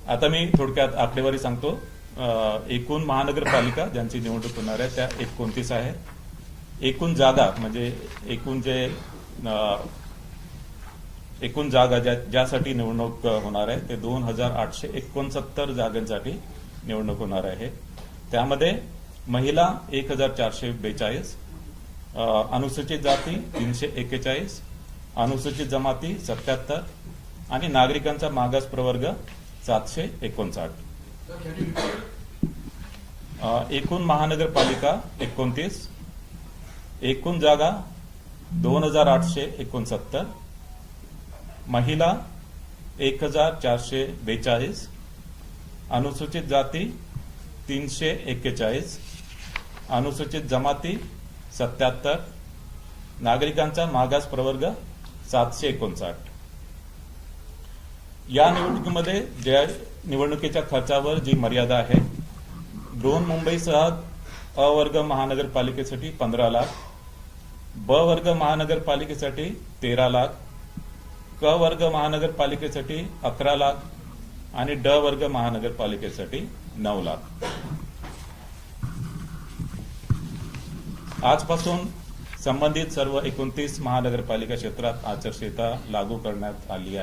आता मी थोडक्यात आकडेवारी सांगतो. एकूण महानगरपालिका ज्यांची निवडणूक होणार आहे त्या 29 आहे. एकूण जागा म्हणजे एकूण जागा ज्यासाठी निवडणूक होणार आहे ते 2869 जागांसाठी निवडणूक होणार आहे. त्यामध्ये महिला 1442, अनुसूचित जाती 341, अनुसूचित जमाती 77 आणि नागरिकांचा मागास प्रवर्ग 759. एकूण महानगरपालिका 29, एकूण जागा 2869, महिला 1442, अनुसूचित जाती 341, अनुसूचित जमाती 77, नागरिकांचा मागास प्रवर्ग 759. या निवडणुकीमध्ये ज्या निवडणुकीच्या खर्चावर जी मर्यादा आहे, बृहन्मुंबईसह अ वर्ग महानगरपालिकेसाठी 15 लाख, ब वर्ग महानगरपालिकेसाठी 13 लाख, क वर्ग महानगरपालिकेसाठी 11 लाख आणि ड वर्ग महानगरपालिकेसाठी 9 लाख. आजपासून संबंधित सर्व 29 महानगरपालिका क्षेत्रात आचारसंहिता लागू करण्यात आली आहे.